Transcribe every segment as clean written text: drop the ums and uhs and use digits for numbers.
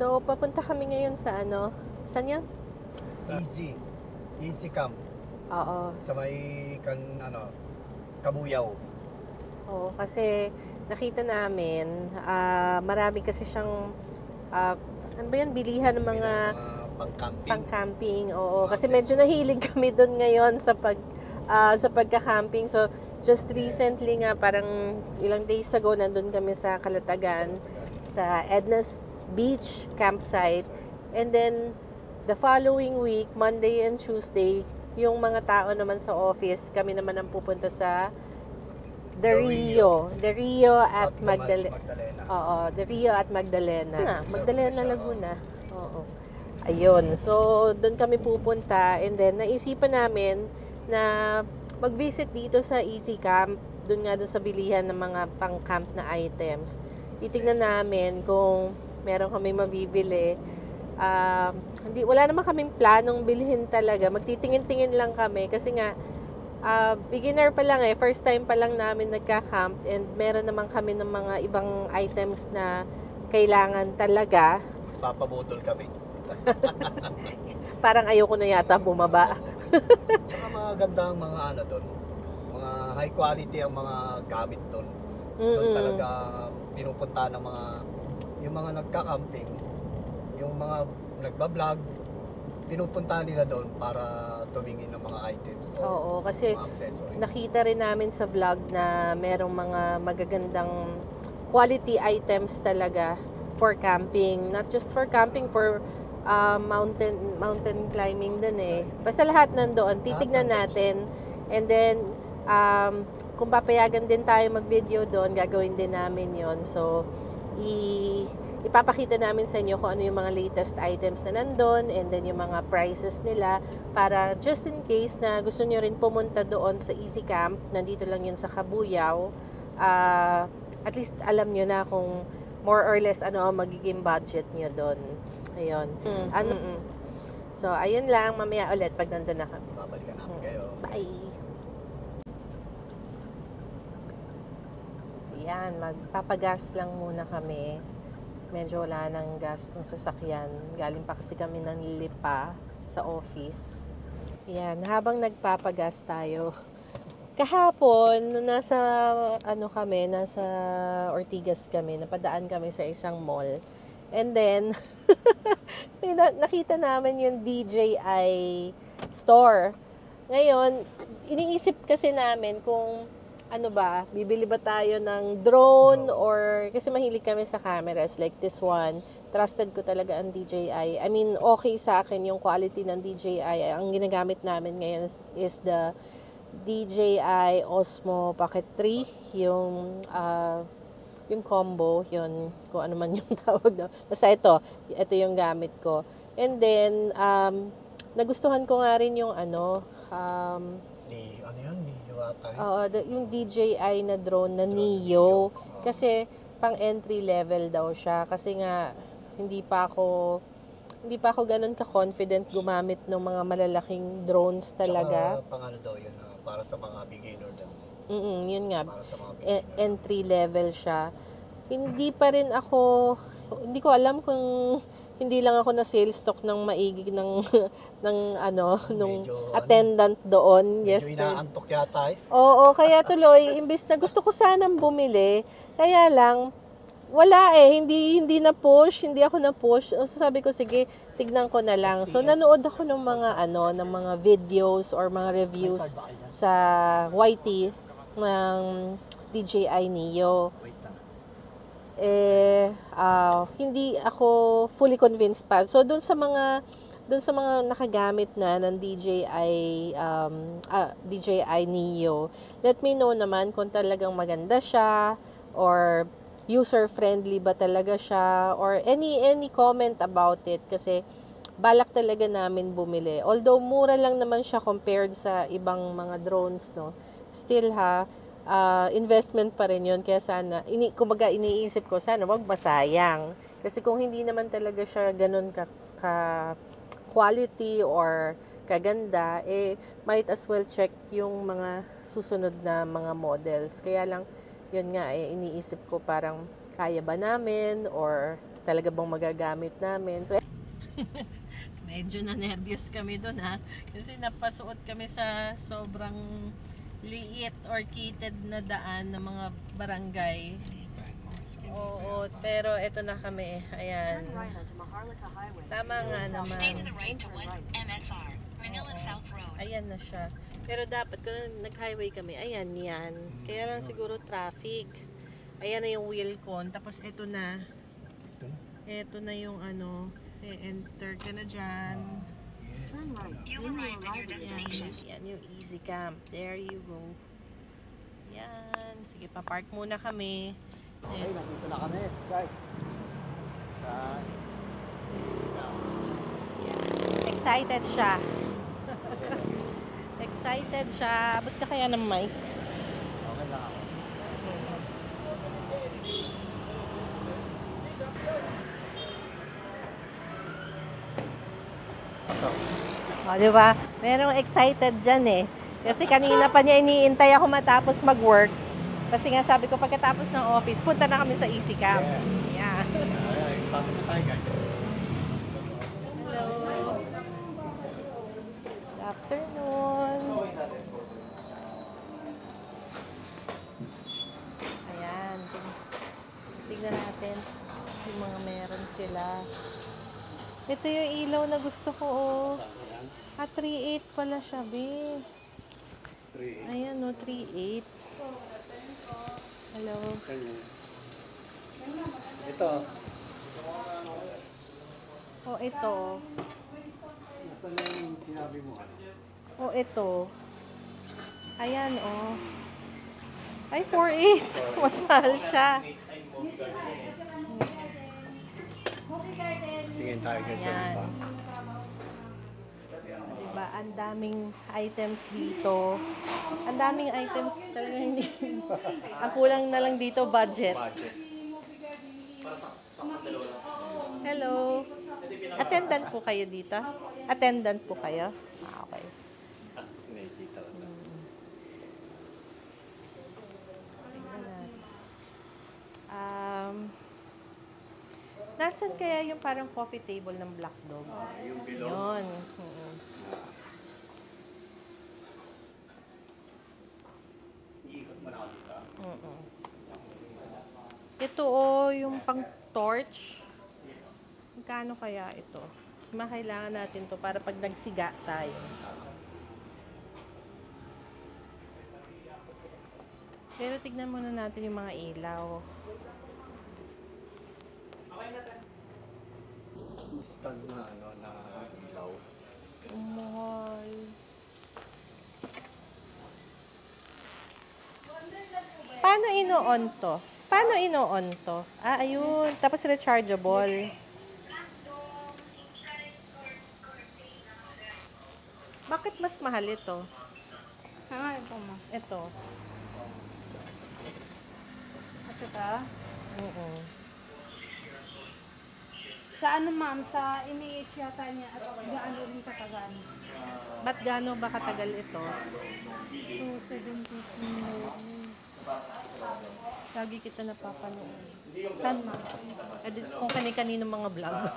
So, papunta kami ngayon sa ano? Saan yan? Easy Camp. Oo. Sa may Kabuyaw. Oo, kasi nakita namin, marami kasi siyang, ano ba yun, bilihan ng mga Pang-camping. pang-camping. Oo, kasi medyo nahilig kami doon ngayon sa pagka-camping. So, just recently nga, parang ilang days ago, nandun kami sa Calatagan, sa Edna's Beach campsite. And then, the following week, Monday and Tuesday, yung mga tao naman sa office, kami naman ang pupunta sa The Rio at Magdalena. Oo, The Rio at Magdalena. Magdalena, Laguna. Oo. Ayun. So, doon kami pupunta. And then, naisipan namin na mag-visit dito sa Easy Camp. Doon nga doon sa bilihan ng mga pang-camp na items. Titignan namin kung meron kami mabibili. Wala naman kaming planong bilhin talaga. Magtitingin-tingin lang kami kasi nga beginner pa lang first time pa lang namin nagka-camp, and meron naman kami ng mga ibang items na kailangan talaga. Papabudol kami. Parang ayoko na yata bumaba. Tsaka mga gandang mga doon. Mga high quality ang mga gamit doon. Doon talaga pinupunta ng yung mga nagka-camping, yung mga nagba-vlog, pinupunta nila doon para tumingin ng mga items. Oo, kasi nakita rin namin sa vlog na merong mga magagandang quality items talaga for camping. Not just for camping, for mountain climbing din Basta lahat nandoon. Titignan natin. And then, kung papayagan din tayo mag-video doon, gagawin din namin yon. So, ipapakita namin sa inyo kung ano yung mga latest items na nandun, and then yung mga prices nila, para just in case na gusto nyo rin pumunta doon sa Easy Camp, nandito lang yun sa Kabuyaw, at least alam nyo na kung more or less ano ang magiging budget nyo doon. Ayun. So, ayun lang, mamaya ulit pag nandun na kami. Babalikan namin kayo. Bye! Ayan, magpapagas lang muna kami. Medyo wala nang gas tong sasakyan. Galing pa kasi kami ng Lipa sa office. Ayan, habang nagpapagas tayo. Kahapon, nasa Ortigas kami, napadaan kami sa isang mall. And then, nakita namin yung DJI store. Ngayon, iniisip kasi namin kung bibili ba tayo ng drone, or kasi mahilig kami sa cameras like this one. Trusted ko talaga ang DJI. I mean, okay sa akin yung quality ng DJI. Ang ginagamit namin ngayon is the DJI Osmo Pocket 3, yung combo, yun, kung ano man yung tawag na. Basta ito yung gamit ko. And then, nagustuhan ko nga rin yung yung DJI na drone na Neo. Kasi pang entry level daw siya. Kasi nga hindi pa ako ganun ka-confident gumamit ng mga malalaking drones talaga. Tsaka pang daw yun, para sa mga beginner daw. Yun nga. Para sa mga beginner. Entry level siya. Hindi ko alam kung hindi lang ako na sales talk ng maigi nung attendant doon. Medyo inaantok yata Oo, kaya tuloy, imbis na gusto ko sanang bumili, kaya lang, wala hindi hindi ako na-push. So sabi ko, sige, tignan ko na lang. So nanood ako ng mga videos or mga reviews sa YT ng DJI Neo. Hindi ako fully convinced pa. So doon sa mga nakagamit na ng DJI Neo, let me know naman kung talagang maganda siya, or user friendly ba talaga siya, or any comment about it, kasi balak talaga namin bumili. Although mura lang naman siya compared sa ibang mga drones, no. Still investment pa rin yun. Kaya sana, iniisip ko, sana wag masayang. Kasi kung hindi naman talaga siya ganun ka quality or kaganda, might as well check yung mga susunod na mga models. Kaya lang, yun nga, iniisip ko parang kaya ba namin or talaga bang magagamit namin. So, medyo na-nervous kami doon ha. Kasi napasuot kami sa sobrang liit or kitted na daan ng mga barangay. Oo, pero eto na kami. Ayan. Tama nga naman. Stay to the right to 1 MSR, Manila South Road. Ayan na siya. Pero dapat kung nag-highway kami, ayan yan. Kaya lang siguro traffic. Ayan na yung wheel con. Tapos eto na. Eto na yung ano. Enter ka na dyan. You arrived at your destination. Yan yung easy camp. There you go. Yan. Sige, papark muna kami. Okay, nandito na kami, guys. Excited siya. Excited siya. Ba't ka kaya ng mic? Okay lang ako. O, di ba? Merong excited dyan eh. Kasi kanina pa niya iniintay ako matapos mag-work. Kasi nga sabi ko, pagkatapos ng office, punta na kami sa Easy Camp. Yeah. Ay, pasok na tayo, guys. Hello. Good afternoon. Ayan. Tignan natin yung mga meron sila. Ito yung ilaw na gusto ko, oh. 3.8 pala siya, be. 3. Ayan, no, 3.8. Hello. Ito. Oh, ito. Ito na yung sinabi mo. Oh, ito. Ayan, oh. Ay, 4.8. Mas mahal siya. Tingin tayo, guys. Ayan. Diba? Ang daming items dito. Ang daming items talaga hindi. Ang kulang na lang dito, budget. Hello. Attendant po kayo dito? Attendant po kayo? Ah, okay. Tingnan natin. Nasaan kaya yung parang coffee table ng Black Dog? Yung below. Yun. Iikot mo na ako dito. Ito oh, yung pang torch. Magkano kaya ito? Kailangan natin to para pag nagsiga tayo. Pero tignan muna natin yung mga ilaw. Stand na, ano, na ilaw. Mahal. Paano ino-on to? Paano ino-on to? Ah, ayun. Tapos rechargeable. Bakit mas mahal ito? Ito mo. Ito. At saka, Oo. sa ano ma'am, sa iniich yata niya at gaano rin katagal? Ba't gaano ba katagal ito? 270 minutes. Lagi kita napapanood. Saan ma'am? Edit kung kani-kanino mga vlog.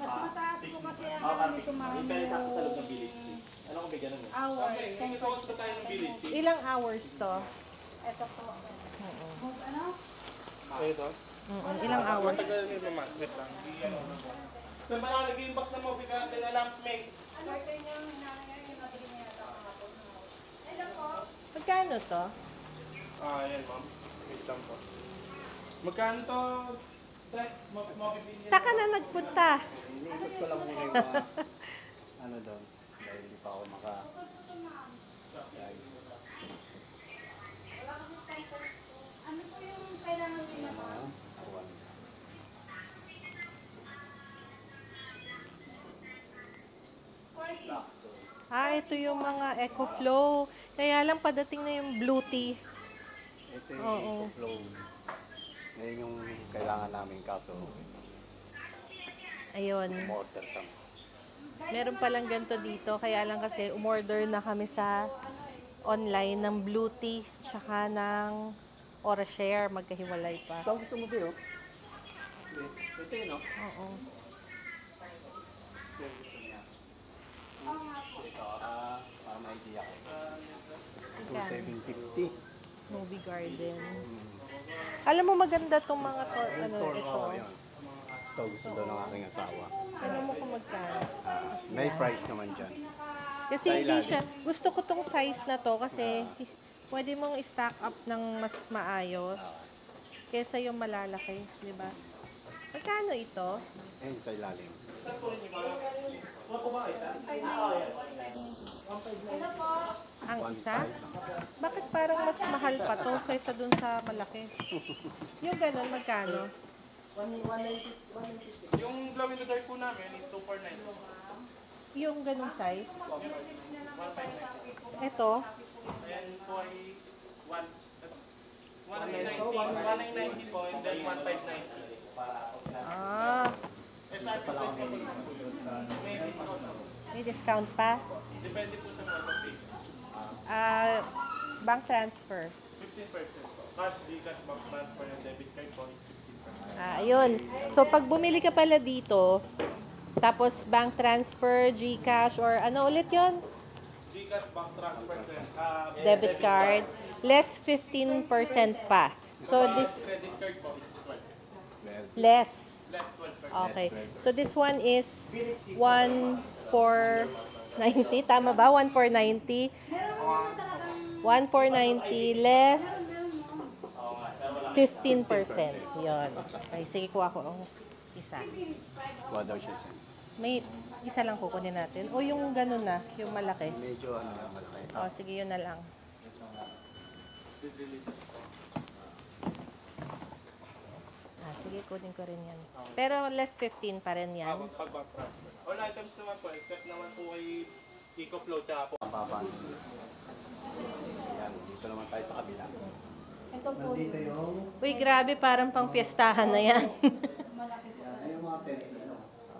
Mas mataas po kasi ang ano nito ma'am, yung hours. Ilang hours to? Ito po. Mag ano? Ilang hours? Magkano to? Yan ma'am. Wait lang po. Magkano to? Mabibili. Saan ka na nagpunta? Iniikot ko lang muna yung mga, ano doon. Dahil hindi pa ako maka... Ano po yung kailangan din na ma'am? Ito yung mga EcoFlow. Kaya lang padating na yung Blue Tea. Ito yung Oo. flow. Ngayon yung kailangan namin kaso Ayun. order kami. Meron palang ganito dito. Kaya lang kasi umorder na kami sa online ng Blue Tea tsaka ng or share, magkahiwalay pa. Ito gusto mo ba yun? Ito yun, no? Oo. Ito, para may idea ko. Yan. 2,750. Movie garden. Alam mo maganda tong mga ano ito. Ito gusto daw ng aking asawa. Ano mo kung magkano? May price naman dyan. Kasi hindi siya, gusto ko tong size na to kasi pwede mong i-stack up ng mas maayos kesa yung malalaki, di ba? Magkano ito? Ayun sa ilalim. Ang isa? Bakit parang mas mahal pa to kaysa dun sa malaki? Yung ganun, magkano? Yung glow in the dark po namin is 249. Yung ganung size? Ito? Ayan po ay 1,990 po and then 1,590. Ah, May discount na po. may discount pa? Depende po sa photo page. Bank transfer. 15% po. Cash, Gcash, bank transfer, and debit card po is 15%. Ayun. So, pag bumili ka pala dito, tapos bank transfer, Gcash, or ano ulit yon? Gcash, bank transfer, Debit card, less 15% pa. So, this, credit card po is 12. less. Less 12%. Okay. So, this one is 1,490. Tama ba? 1,490. 1,490 less 15%. Yun. Okay, sige, kuha ko ang isa. Kuha daw siya siya. May isa lang kukunin natin. O yung ganun na, yung malaki. Medyo ano na malaki. O, sige, yun na lang. Sige, kunin ko rin yan. Pero less 15 pa rin yan. Pag bank transfer. All items naman po, except naman po ay EcoFlow tsaka po. Pababa. Yan, dito naman tayo sa kabila. Nandito yung... Uy, grabe, parang pang piyestahan na yan. Yan, yung mga pencil.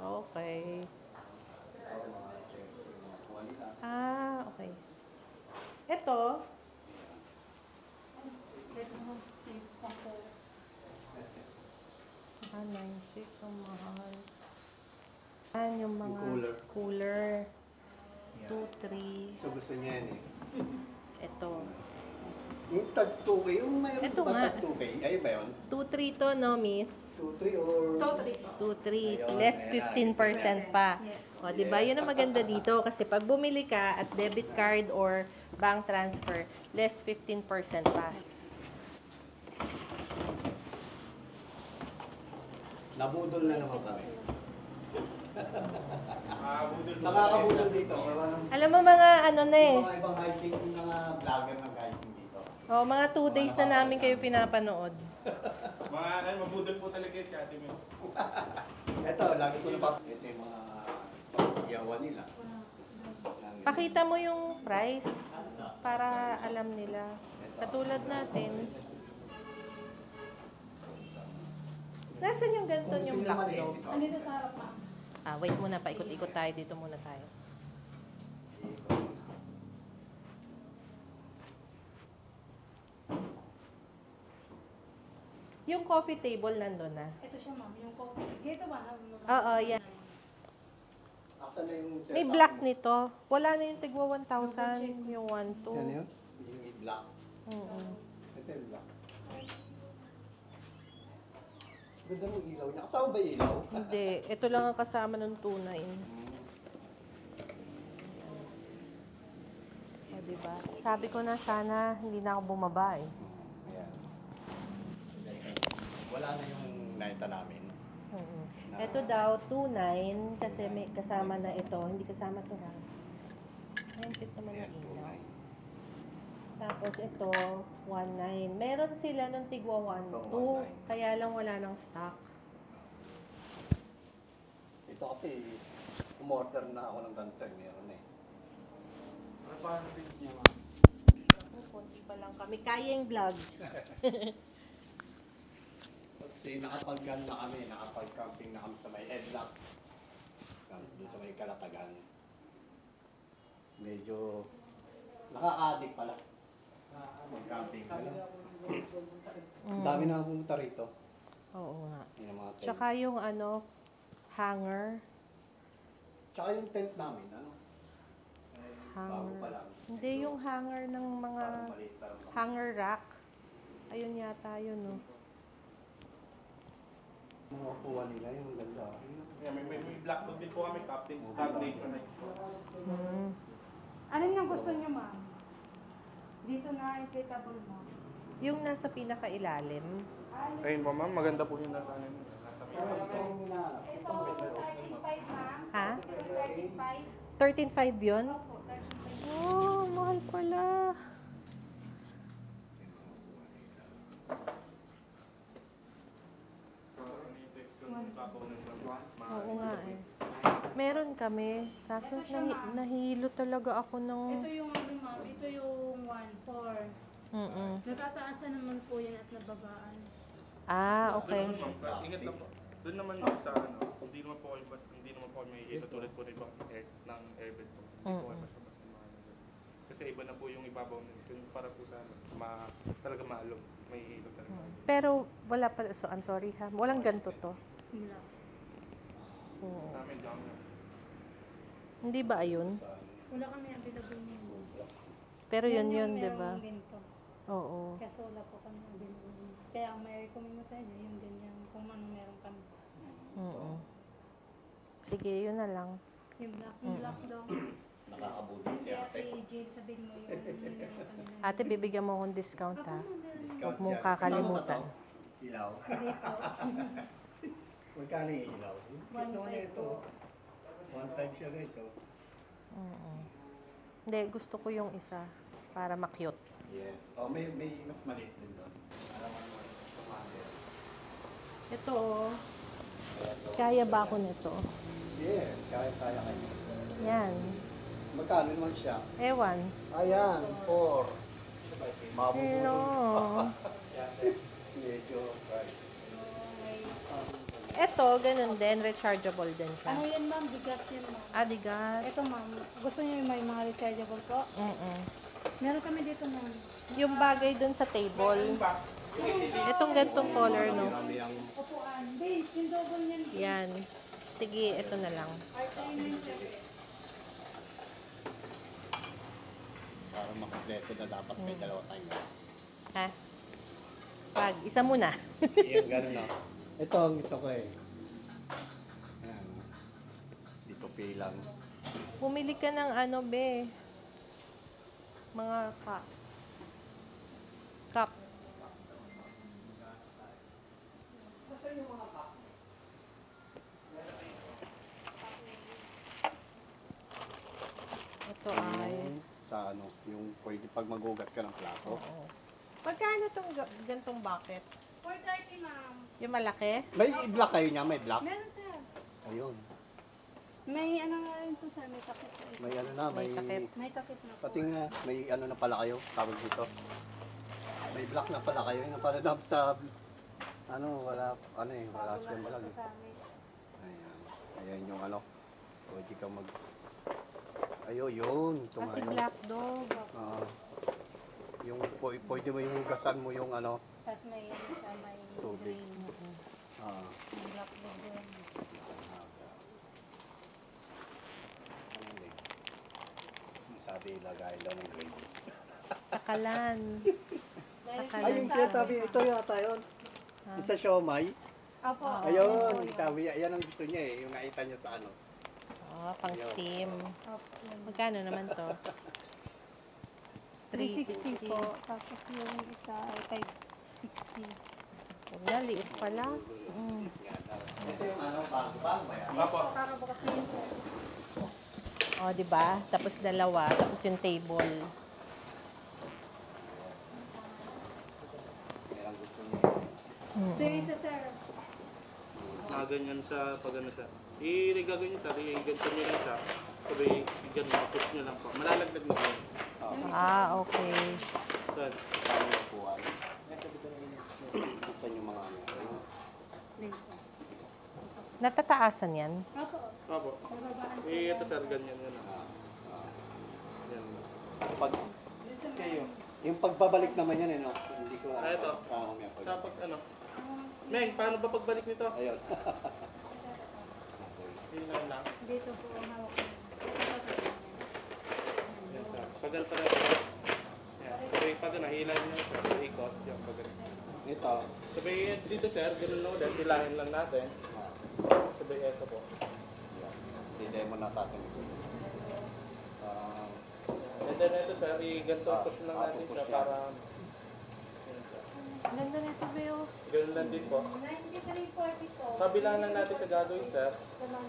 Okay. Okay. Ito. Ah, 96, ang mahal. Yan, yung mga Yung cooler. Yan. 2, 3. So gusto niya yan eh. Ito. Yung tag 2K, yung mayroon Ito ba nga. tag 2K? Ayun ba yun? 2, 3 to, no, miss? 2-3 or... 2, 3. Ayun, Less ayan, 15% pa. O, di ba? Yun ang maganda dito. Kasi pag bumili ka at debit card or bank transfer, less 15% pa. Nabudol na naman kami. Budol po. Nakakabudol dito. Alam mo mga ano na eh. Mga ibang hiking, mga vlogger ng hiking dito. O, mga 2 days na namin kayo pinapanood. Mga mabudol po talaga si Ate Mel. Ito, lagi ko na pa. Ito yung mga yawa nila. Pakita mo yung price para alam nila. Katulad natin. Nasaan yung ganito yung black dog? Andito sa harap pa. Wait muna, paikot-ikot tayo. Dito muna tayo. Yung coffee table nandun na. Ito siya ma'am, yung coffee. Dito ba? Oo, yan. Asan na yung... May black nito. Wala na yung tigwa 1,000. Yung 1, 2. Yan yun? Yung black. Ito yung black. Ganda ng ilaw niya. Kasama ba yung ilaw? Hindi. Ito lang ang kasama ng 2.9. O, diba? Sabi ko na sana hindi na ako bumaba eh. Ayan. Wala na yung naita namin. Ito daw, 2.9 kasi may kasama na ito. Hindi kasama to ha. Ayun, cute naman Ayan, yung ilaw. 2.9. Tapos ito, 1.9. Meron sila nung tigwa 1.2. Kaya lang wala ng stock. Ito kasi, umorder na ako ng ganito. Meron eh. Ano pa ang page niya, ma'am? Kunti pa lang kami. Kayang vlogs. Kasi nakapag-gun na kami, nakapag-camping na kami sa may Edlock. Doon sa may Kalatagan. Medyo nakaka-addict pala. Mag-camping ka lang. Ang dami na pumunta rito. Oo nga. Yun ang mga tent. Tsaka yung ano, hanger. Tsaka yung tent namin, ano? Bago pa Hanger. lang. Hindi yung hanger ng mga Parang maliit, parang hanger rack. Ayun yata yun, no? mga upuan nila, yung ganda. Yeah, may black book din po kami, Captain's Flag Nation Nights po. Hmm. Alin nga gusto niyo, ma'am? Dito na inflatable, ma'am. Yung nasa pinakailalim. Ayun po ma'am, maganda po yung nasa amin. Nasa may Ito, 13.5, ma'am. Ha? 13.5. 13.5 yun? Opo, 13.5. Oh, mahal pala. Oo nga eh. Meron kami. Kaso nahilo talaga ako ng... Ito yung ano, ma'am. Ito yung 1.4. Mm-mm. Natataasan naman po yan at nababaan. Ah, okay. Ingat lang po. Doon naman po sa ano, hindi naman po kayo basta, hindi naman po kayo may hilo tulad po ng ibang ng airbed po. Hindi po kayo basta basta mga ano. Kasi iba na po yung ibabaw nito. Yung para po sa ano, talaga maalog. May hilo talaga. Pero wala pa... So, I'm sorry ha. Walang ganito to. Wala. Oo. Namin lang na. Hindi ba ayun? Wala kami available niyo. Pero yun Yan yun, yung di ba? merong ganito. Oo. Kaso wala po kami available. Kaya ang may recommend mo sa inyo, yung ganyan. Kung ano meron kami. Oo. Sige, yun na lang. Yung black daw. Nakakabuti si Kaya ate. kay Jade, sabihin mo yung meron kami na. Ate, bibigyan mo akong discount ha. Discount Huwag mong yan. kakalimutan. Ilaw. Hindi po. Magkano yung ilaw? One Ito, five ito. One time siya guys, oh. Oo. Hindi, gusto ko yung isa para ma-cute. Yes. Oh, may mas maliit din doon. Alaman mo, commander. Ito, oh. Kaya ba ako nito? Yes, kaya kayo. Yan. Magkano naman siya? Ewan. Ayan, 4. Hello. Medyo price. Ito, ganun din. Rechargeable din siya. Ano yan, ma'am? Bigas yan, ma'am. Adigas. Ito, ma'am. Gusto niyo yung may mga rechargeable po? Mm-mm. Meron kami dito, ma'am. Yung bagay dun sa table. Itong gantong color, no? Marami ang Upuan. Base, yung double yan. Yan. Sige, ito na lang. para makompleto na dapat may dalawa tayo. Ha? Pag, isa muna. Yan, gano'n na. Ito ang gusto ko eh. Yan. Dito pilang. Bumili ka ng ano, be. Mga cup. Ito ay... Sa ano, yung pwede pag magugat ka ng plato. Oo. Magkano tong gantong bucket? 430, ma'am. Yung malaki? May black kayo niya, may black. Meron, sir. Ayun. May ano nga rin po, sir. May takip po. May ano na, may... May takip. May takip na po. Pati nga, may ano na pala kayo, tawag dito. May black na pala kayo, yung pala dapat sa... Ano, wala, ano eh, wala siya malag. Sa amin. Ayan. Ayan yung ano, pwede kang mag... Ayo, yun. Kasi Tumayo. black dog. Yung pwede mo yung hugasan mo yung ano. Tapos may ano siya, may Tubig. green. Ah. May black dog din. Ano eh. Sabi, lagay lang ng green. Takalan. Dahil Akala- Ayun siya, sabi, ito yata yun. Isa siomay. Opo. Ayun, sabi, yan ang gusto niya eh. Yung nakita niya sa ano. Oh, pang steam. Opo. Magkano naman to? 360 po. Tapos yung isa ay 560. Wala, liit pala. Mm. Ito yung ano, bago ba yan? Apo. Para bukas na yun, sir. Oh, di ba? Tapos dalawa, tapos yung table. Yan ang gusto niya. Ito yung isa, sir. Mga ganyan sa pag ano siya. I-gagawin niyo sa i-ganto niyo lang siya. Sabi, i-gan mo, push niyo lang po. Malalaglag na po. Ah, okay. Sir, Ano yung kuwan? Gusto niyo mga ano. Laser. Natataasan yan? Opo. Apo. Bababaan po. Ito sir, ganyan yan. Yan. Pag, Kayo. yung pagbabalik naman yan eh, no? Hindi ko alam. ito. Mamaya po. Sa pag ano. Meng, paano ba pagbalik nito? Ayun. Hilahin lang. Dito po ang hawak ko. Yan, sir. Pagal pa rin. Yan. Sabay pag ano, hilahin lang sir. Ikot. Yan, pagal. Ito. Sabay dito sir, ganun lang ulit. Hilahin lang natin. Sabay ito po. I-demo na sa atin. And then ito sir, i-ganto lang natin siya para... Yan, sir. Ganda nito, Beo. Ganun lang din po. 93.44. Kabilaan lang natin sa gagawin sir. Yan.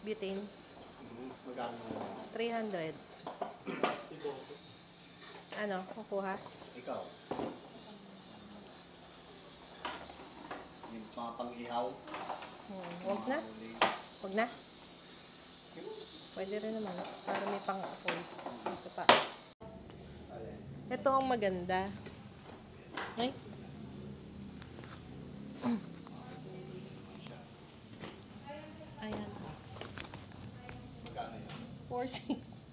Butane. Magkano? 300. Ano, kukuha? Ikaw. Yung mga pang-ihaw. Huwag na? Huwag na? Pwede rin naman. Para may pang-apoy. Ito pa. Ito ang maganda. Ay. Ayan. Magkano yan? 4.6.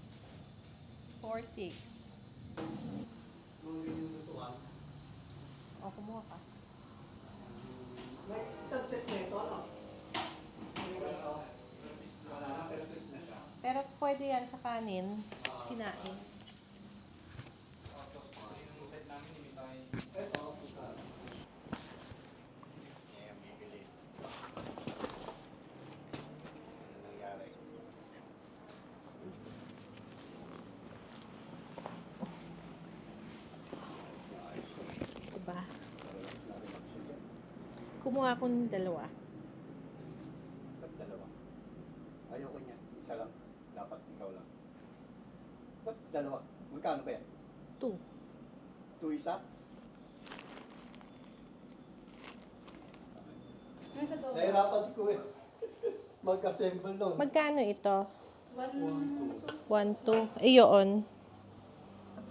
4.6. Nung yung lutuan. O, kumuha ka. May isang set na ito, ano? Pero pwede yan sa kanin. Sinain. Ito, magkano? Yan, bibili. Ano nangyari? Diba? Kumuha ko ng dalawa. Ba't dalawa? Ayoko niya. Isa lang. Dapat ikaw lang. Ba't dalawa? Magkano ba yan? 2. 2 isa? Nasa doon. Nahirapan si Kuya. Mag-assemble nun. Magkano ito? 1, 1, 2. Iyon.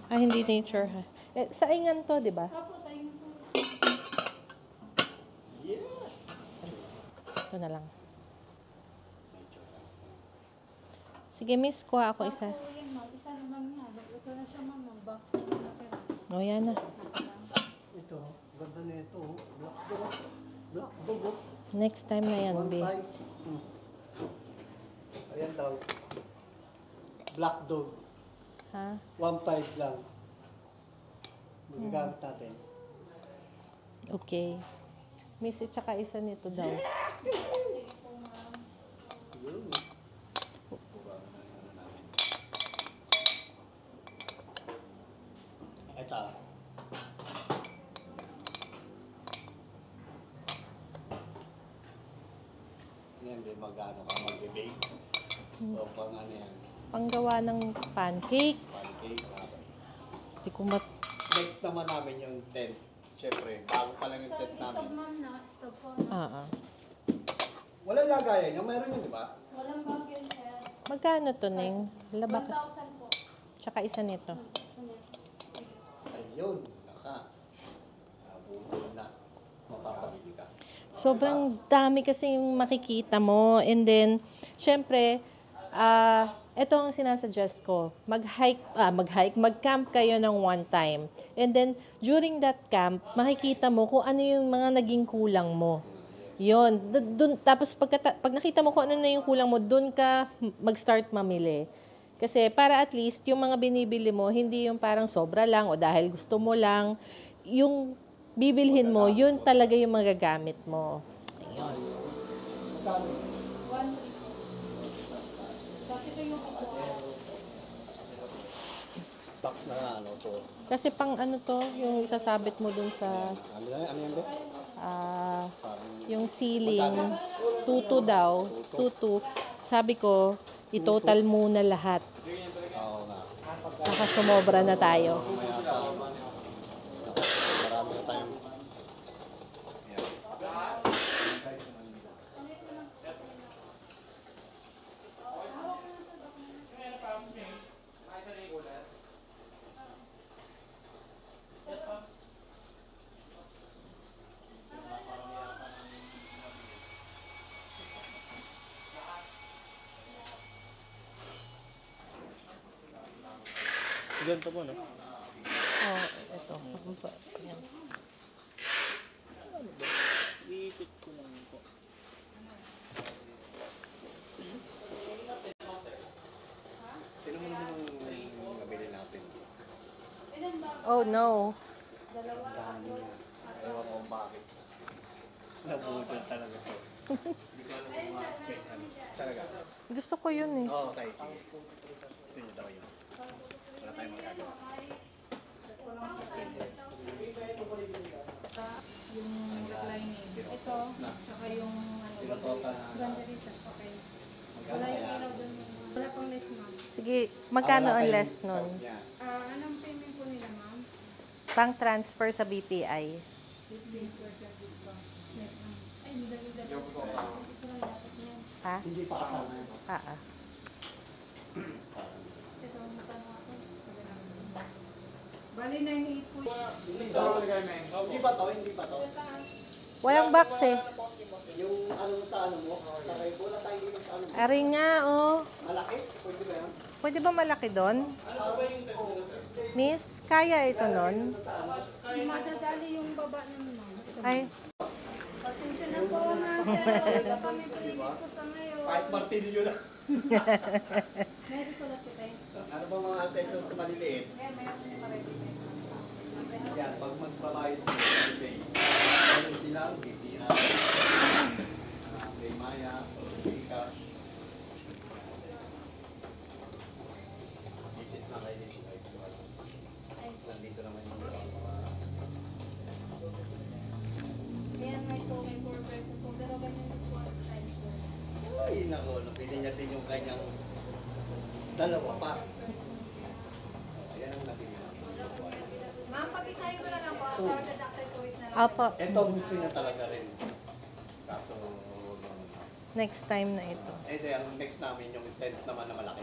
Ah, hindi nature ha. Eh, sa ingan to, di ba? Tapos ay yung Yeah! Ito na lang. Sige, miss. Kuha ako isa. Kaso yan, ma'am. Isa naman nga. Ito na siya, ma'am. Box na natira. O, yan na. Ito, ganda na ito. Black dog. Black dog. Next time na yan, be. Ayan daw. Black dog. Ha? 1.5 lang. Magagamit natin. Okay. Miss, tsaka isa nito daw. Yun. Ito. Yan, di magano ka mag-bake. O pang ano yan, Panggawa ng pancake. pancake. Hindi ko mat... Next naman namin yung tent. Siyempre, bago pa lang yung tent namin. Stop, ma'am, na. Stop po, na. Ah. Walang lagayan yung meron yun, di ba? Walang bagay, sir. Magkano to, Ning? Laba ka. 1,000 po. Tsaka isa nito. Ayun, naka. Nabudol na. Mapapabili ka. Sobrang dami kasi yung makikita mo. And then, syempre, ito ang sinasuggest ko. Mag-camp kayo ng one time. And then, during that camp, makikita mo kung ano yung mga naging kulang mo. Yun. Tapos, pag nakita mo kung ano na yung kulang mo, dun ka mag-start mamili. Kasi para at least, yung mga binibili mo, hindi yung parang sobra lang o dahil gusto mo lang. Yung bibilhin mo, yun talaga yung magagamit mo. Ayun. Magkano? 1,300. Kasi ito yung kukuha. Box na ano to. Kasi pang ano to, yung isasabit mo dun sa Ano yan, be? Parang yung ceiling, tutu daw, tutu. Sabi ko, i-total muna lahat. oo nga. Baka sumobra na tayo. Mamaya pa. Marami na tayong... Ayan. Ganito po, no? Oh, ito. Oh no. Ewan ko kung bakit. Nabutol talaga to. Hindi ko alam kung bakit. Talaga. Gusto ko yun eh. Oo, okay, sige. Gusto niyo daw yun. Wala tayong magagawa. Sige. Yung reclining. Ito, saka yung ano, Tinatoka na. ganda dito. Okay. Wala yung ilaw dun. Wala pang less, ma'am. Sige, magkano ang less nun? Yeah. Anong payment po nila, ma'am? Pang transfer sa BPI. Ay, hindi dali. Ito lang dapat niya. Ha? Hindi pa kasama. Ito, magkano ako? Bali na yung 8 po. Hindi ba to? Hindi ba to? Walang box eh. Yung ano sa ano mo? Sa kay bola tayo dito sa ano mo? Ari nga oh. Malaki? Pwede ba yan? Pwede ba malaki doon? Miss, kaya ito nun? Madadali yung baba nun, ma'am. Ay, Pasensya na po, ma'am. Wala kami pilinis ko sa ngayon. Kahit martilyo lang. Meron ko lang po tayo. Ano ba mga attention sa maliliit? Meron ko na pa-ready. Yan, pag magbabayad sa birthday, meron silang BPI, kay Maya, Rika. Itit na kayo dito. Nandito naman yung Ayan, may 4 pesos po. Pero ganyan po ang size po. ay, nako, napili niya din yung kanyang dalawa pa. Ayan ang napili niya. Ma'am, pag-isahin ko na lang po. Para sa access toys na lang. opo. Ito gusto niya talaga rin. Kaso, Next time na ito. ang next namin yung tent naman na malaki.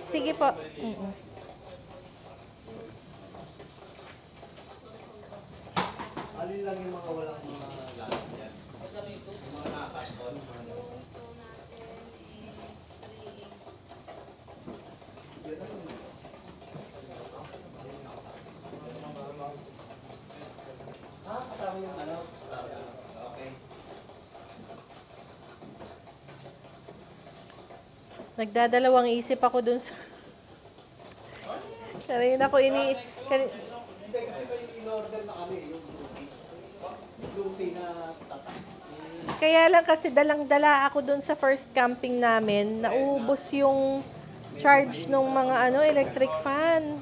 Sige po. Alin lang yung mga walang mga lahat yan. Yung mga nakakarton. Kasama yung ano? Okay. Nagdadalawang isip ako dun sa... Kanina ko Hindi kasi ba yung in-order na kami, yung luti na tatak. Kaya lang kasi dalang-dala ako dun sa first camping namin. Naubos yung charge ng mga electric fan.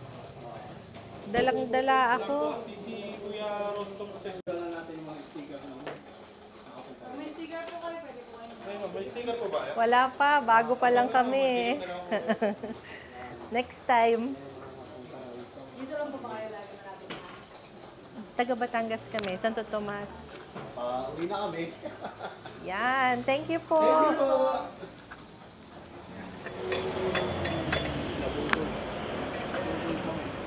Dalang-dala ako. Si Kuya Rostong kasi. Dala natin yung mga sticker na May sticker po kayo, pwede po kayo. Ayun, may sticker po ba? Wala pa, bago pa lang kami. Next time. Dito lang po ba kayo lagi malapit na? Taga Batangas kami, Santo Tomas. uwi na kami. Yan, thank you po.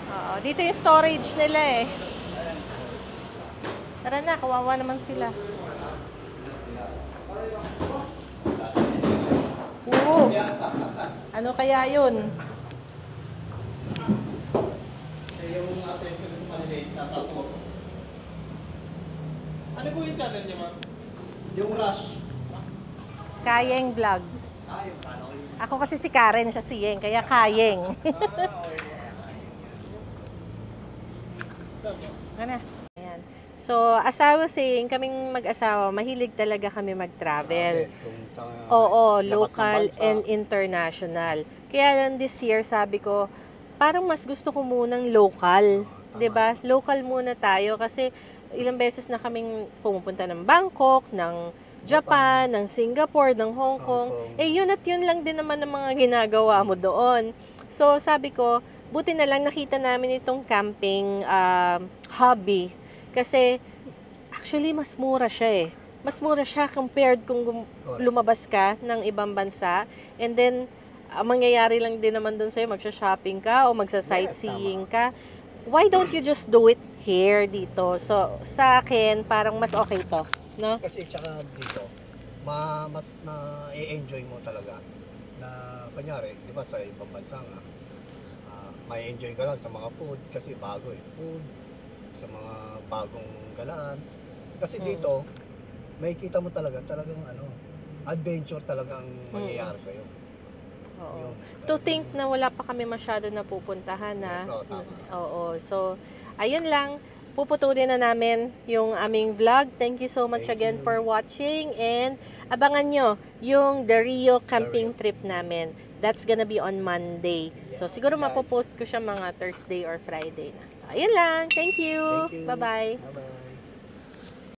Oo, dito yung storage nila eh. Tara na, kawawa naman sila. Oo. Ano kaya yun? Yung attention ng maliliit na tato. Ano po yung channel niya, ma'am? Yung rush. Kayeng Vlogs. Yung paano yun? Ako kasi si Karen, siya si Yeng, kaya Kayeng. Ano? Ayan. So, as I was saying, kaming mag-asawa, mahilig talaga kami mag-travel. Kung sa Oo, labas ng local bansa. and international. Kaya lang this year, sabi ko, parang mas gusto ko munang local. 'Di ba? Local muna tayo kasi ilang beses na kaming pumupunta ng Bangkok, ng Japan, ng Singapore, ng Hong Kong. Eh, yun at yun lang din naman ang mga ginagawa mo doon. So, sabi ko, buti na lang nakita namin itong camping hobby. Kasi, actually, mas mura siya eh. Mas mura siya compared kung lumabas ka ng ibang bansa. And then, ang mangyayari lang din naman doon sa'yo, magsha-shopping ka o magsa-sightseeing ka. Why don't you just do it here, dito? So, sa akin, parang mas okay to. No? Kasi tsaka dito, mas na-enjoy mo talaga. Na, kanyari, di ba sa ibang bansa nga, may enjoy ka lang sa mga food kasi bago eh. Food, sa mga bagong galaan. Kasi dito, may kita mo talagang adventure talagang mangyayari sa'yo. Oo. To think na wala pa kami masyado napupuntahan na. Yes, oo, tama. Oo. So, ayun lang. Puputulin na namin yung aming vlog. Thank you so much Thank again you. for watching. And abangan nyo yung The Rio camping trip namin. That's gonna be on Monday. So, siguro guys. mapopost ko siya mga Thursday or Friday na. So, ayun lang. Thank you. Thank you. Bye-bye. Bye-bye.